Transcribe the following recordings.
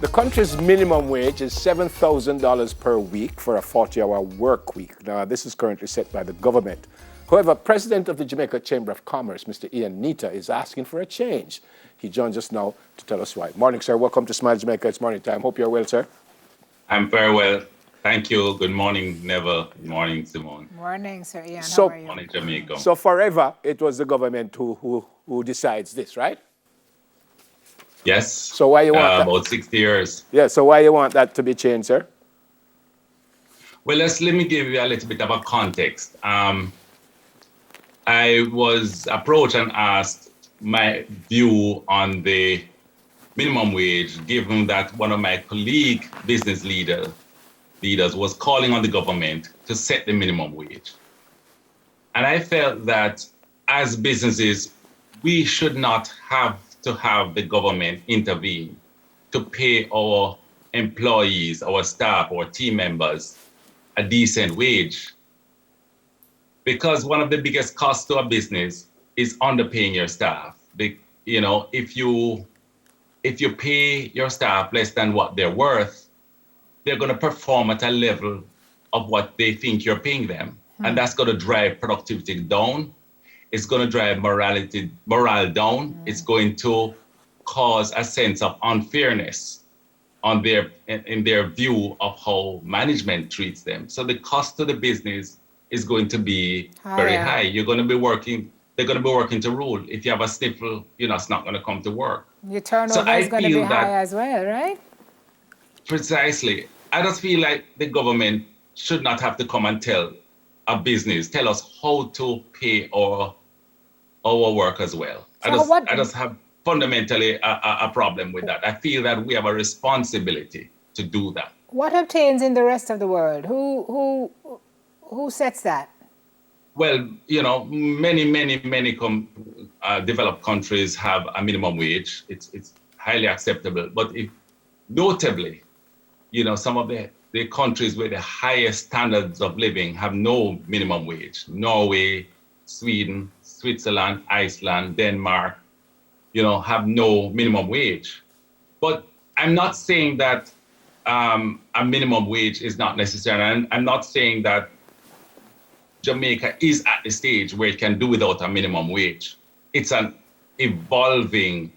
The country's minimum wage is $7,000 per week for a 40-hour work week. Now, this is currently set by the government. However, President of the Jamaica Chamber of Commerce, Mr. Ian Nita, is asking for a change. He joins us now to tell us why. Morning, sir. Welcome to Smile Jamaica. It's morning time. Hope you're well, sir. I'm very well. Thank you. Good morning, Neville. Good morning, Simone. Morning, Sir Ian. How are you? Morning, Jamaica. So forever, it was the government who decides this, right? Yes. So why you want that? About 60 years. Yeah, so why you want that to be changed, sir? Well, let me give you a little bit of a context. I was approached and asked my view on the minimum wage, given that one of my colleague business leaders was calling on the government to set the minimum wage. And I felt that as businesses, we should not have to have the government intervene to pay our employees, our staff, our team members a decent wage. Because one of the biggest costs to a business is underpaying your staff. You know, if you pay your staff less than what they're worth, they're going to perform at a level of what they think you're paying them. And that's going to drive productivity down. It's going to drive morale down. It's going to cause a sense of unfairness in their view of how management treats them. So the cost to the business is going to be very high. They're going to be working to rule. If you have a sniffle, it's not going to come to work. Your turnover is going to be high as well, right? Precisely. I just feel like the government should not have to come and tell us how to pay our work as well. So I just have fundamentally a problem with that. I feel that we have a responsibility to do that. What obtains in the rest of the world? Who sets that? Well, many developed countries have a minimum wage. It's highly acceptable. But notably, some of the countries with the highest standards of living have no minimum wage. Norway, Sweden, Switzerland, Iceland, Denmark, have no minimum wage. But I'm not saying that a minimum wage is not necessary. And I'm not saying that Jamaica is at the stage where it can do without a minimum wage. It's an evolving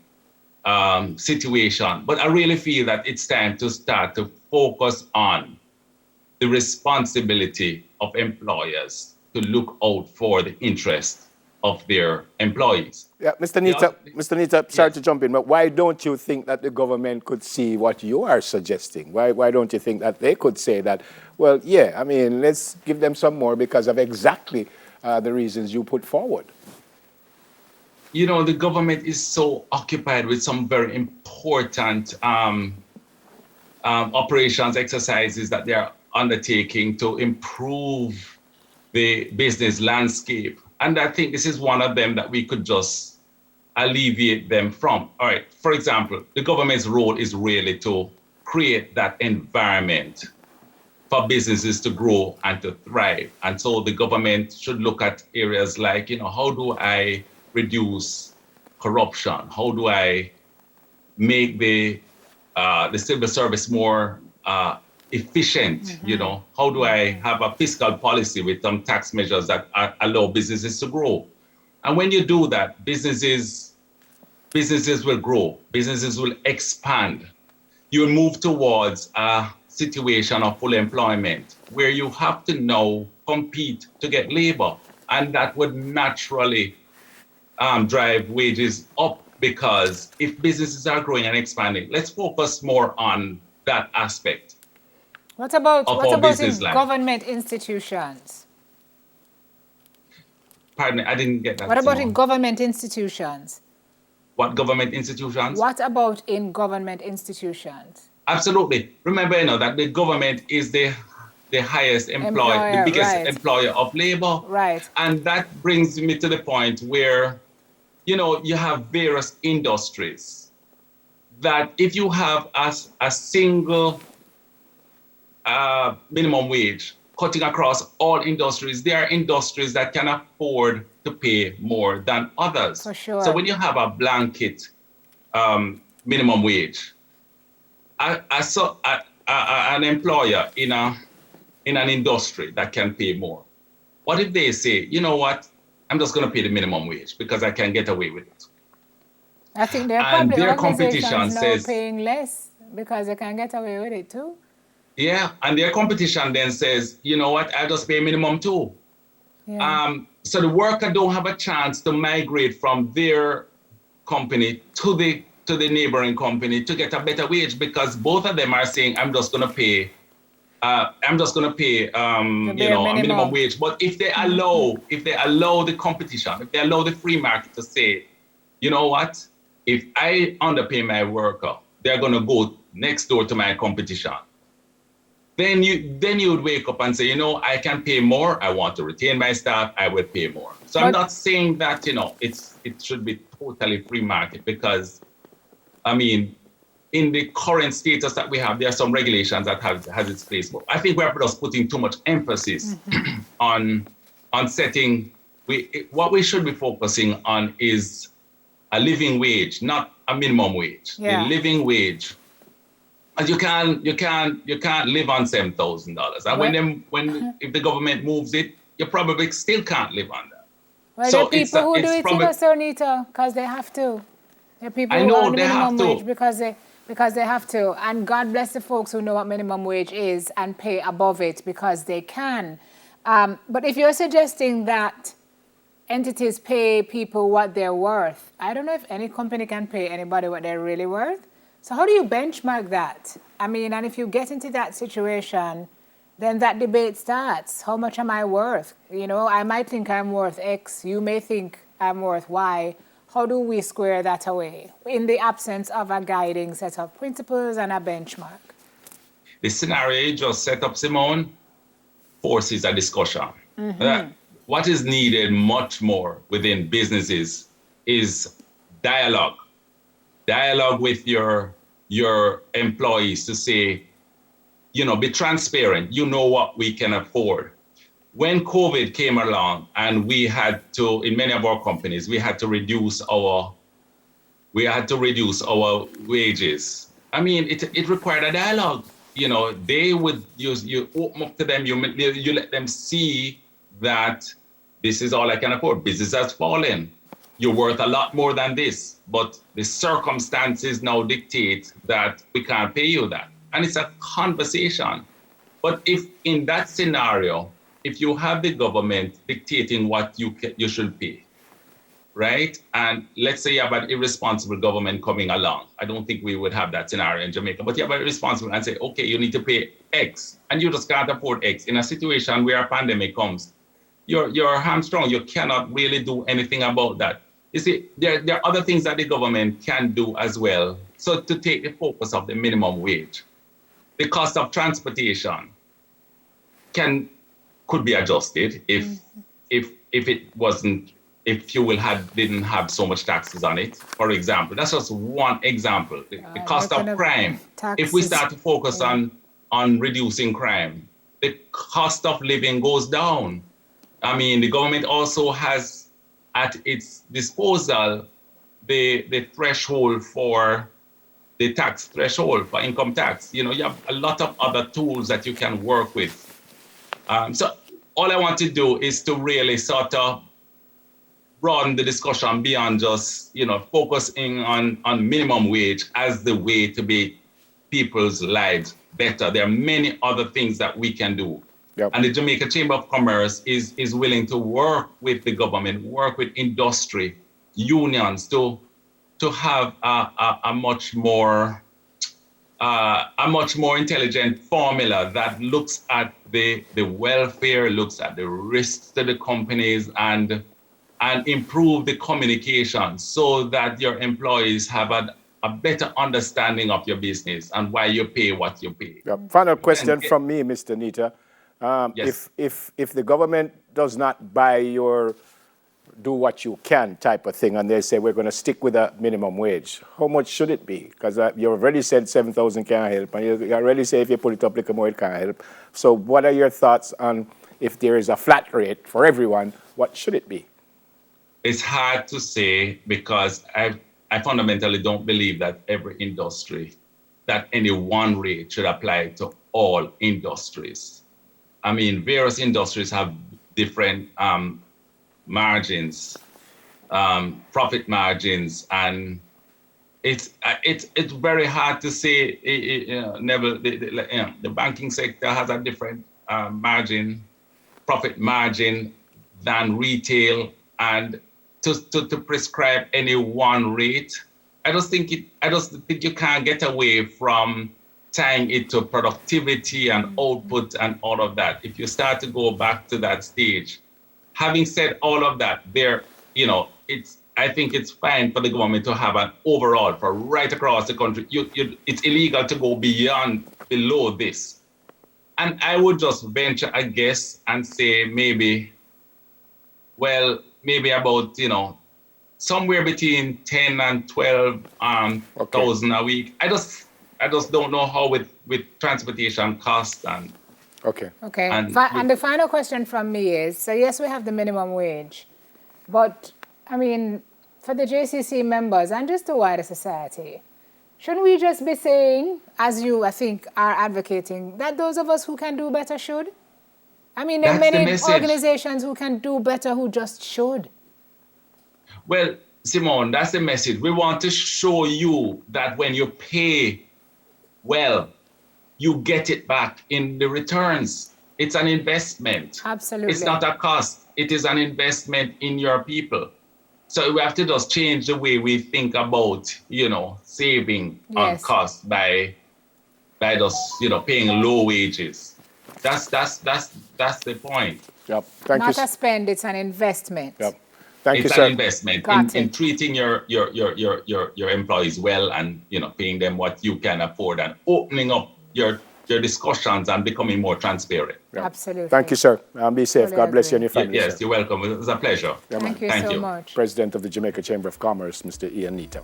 situation. But I really feel that it's time to start to focus on the responsibility of employers to look out for the interest of their employees. Yeah, Mr. Nita, sorry to jump in, but why don't you think that the government could see what you are suggesting? Why don't you think that they could say that, well, yeah, let's give them some more because of exactly the reasons you put forward? The government is so occupied with some very important operations, exercises that they are undertaking to improve the business landscape. And I think this is one of them that we could just alleviate them from. All right, for example, the government's role is really to create that environment for businesses to grow and to thrive. And so the government should look at areas like, how do I reduce corruption? How do I make the civil service more efficient? How do I have a fiscal policy with some tax measures that allow businesses to grow? And when you do that, businesses will grow, businesses will expand. You will move towards a situation of full employment where you have to now compete to get labor, and that would naturally drive wages up, because if businesses are growing and expanding, let's focus more on that aspect. What about in life. Government institutions? Pardon me, I didn't get that. What about in government institutions? What government institutions? What about in government institutions? Absolutely. Remember, that the government is the highest employer, the biggest employer of labor. Right. And that brings me to the point where, you have various industries that if you have a single minimum wage cutting across all industries, there are industries that can afford to pay more than others. For sure. So when you have a blanket minimum wage, I saw an employer in an industry that can pay more. What if they say, you know what, I'm just going to pay the minimum wage because I can get away with it? I think there are And probably their organizations competition now says, paying less because they can get away with it too. yeah, and their competition then says, you know what, I'll just pay minimum too. Yeah. So the worker don't have a chance to migrate from their company to the neighboring company to get a better wage because both of them are saying, I'm just going to pay The you bare know, a minimum minimum. wage. But if they allow the competition, if they allow the free market to say, you know what, if I underpay my worker, they're going to go next door to my competition. Then you would wake up and say, you know, I can pay more. I want to retain my staff. I will pay more. So I'm But not saying that, you know, it should be totally free market because, I mean, in the current status that we have, there are some regulations that has its place. But I think we're just putting too much emphasis on setting. What we should be focusing on is a living wage, not a minimum wage. The yeah. living wage. And you can't live on $7,000. And if the government moves it, you probably still can't live on that. Well, there are So people who do it's it, probably, Sir Nita, because they have to. There are people I who are know on the they have minimum wage to. because they have to. And God bless the folks who know what minimum wage is and pay above it because they can. But if you're suggesting that entities pay people what they're worth, I don't know if any company can pay anybody what they're really worth. So how do you benchmark that? I mean, and if you get into that situation, then that debate starts. How much am I worth? You know, I might think I'm worth X. You may think I'm worth Y. How do we square that away in the absence of a guiding set of principles and a benchmark? The scenario you just set up, Simone, forces a discussion. What is needed much more within businesses is dialogue. Dialogue with your employees to say, you know, be transparent. You know what we can afford. When COVID came along and we had to, in many of our companies, we had to reduce our wages. I mean, it required a dialogue. You know, they would you open up to them, you let them see that this is all I can afford. Business has fallen. You're worth a lot more than this, but the circumstances now dictate that we can't pay you that. And it's a conversation. But if in that scenario, if you have the government dictating what you should pay, right? And let's say you have an irresponsible government coming along. I don't think we would have that scenario in Jamaica, but you have an irresponsible and say, okay, you need to pay X, and you just can't afford X. In a situation where a pandemic comes, you're hamstrung. You cannot really do anything about that. You see, there are other things that the government can do as well. So to take the focus of the minimum wage, the cost of transportation could be adjusted if it wasn't, if fuel didn't have so much taxes on it. For example, that's just one example. The cost of crime. If we start to focus on reducing crime, the cost of living goes down. I mean, the government also has at its disposal the threshold for the tax threshold for income tax. You know, you have a lot of other tools that you can work with. So all I want to do is to really sort of broaden the discussion beyond just, you know, focusing on minimum wage as the way to make people's lives better. There are many other things that we can do. Yep. And the Jamaica Chamber of Commerce is willing to work with the government, work with industry, unions to have a much more intelligent formula that looks at the welfare, looks at the risks to the companies, and improve the communication so that your employees have a better understanding of your business and why you pay what you pay. Yep. Final question from me, Mr. Nita. Yes. If the government does not buy your do what you can type of thing, and they say we're going to stick with a minimum wage, how much should it be? Because you already said 7,000 can't help, and you already say if you put it up like more, it can't help. So what are your thoughts on if there is a flat rate for everyone, what should it be? It's hard to say because I fundamentally don't believe that every industry that any one rate should apply to all industries. I mean, various industries have different margins, profit margins, and it's very hard to say. Never the banking sector has a different profit margin than retail, and to prescribe any one rate, I just think you can't get away from tying it to productivity and output and all of that. If you start to go back to that stage, having said all of that, I think it's fine for the government to have an overall for right across the country. It's illegal to go below this. And I would just venture a guess and say maybe about, somewhere between 10 and 12 thousand a week. I just don't know how with transportation costs and. Okay. Okay. And the final question from me is, so yes, we have the minimum wage, but I mean, for the JCC members and just the wider society, shouldn't we just be saying, as you, I think, are advocating, that those of us who can do better should? I mean, there are many organizations who can do better who just should. Well, Simone, that's the message. We want to show you that when you pay well, you get it back in the returns. It's an investment. Absolutely. It's not a cost. It is an investment in your people. So we have to just change the way we think about, saving on costs by just, paying low wages. That's the point. Yep. Thank you. Not a spend, it's an investment. Yep. Thank you, sir. It's an investment in treating your employees well and, paying them what you can afford and opening up your discussions and becoming more transparent. Yep. Absolutely. Thank you, sir. Be safe. God bless you and your family. Yes, sir. you're welcome. It was a pleasure. Thank you so much. President of the Jamaica Chamber of Commerce, Mr. Ian Nito.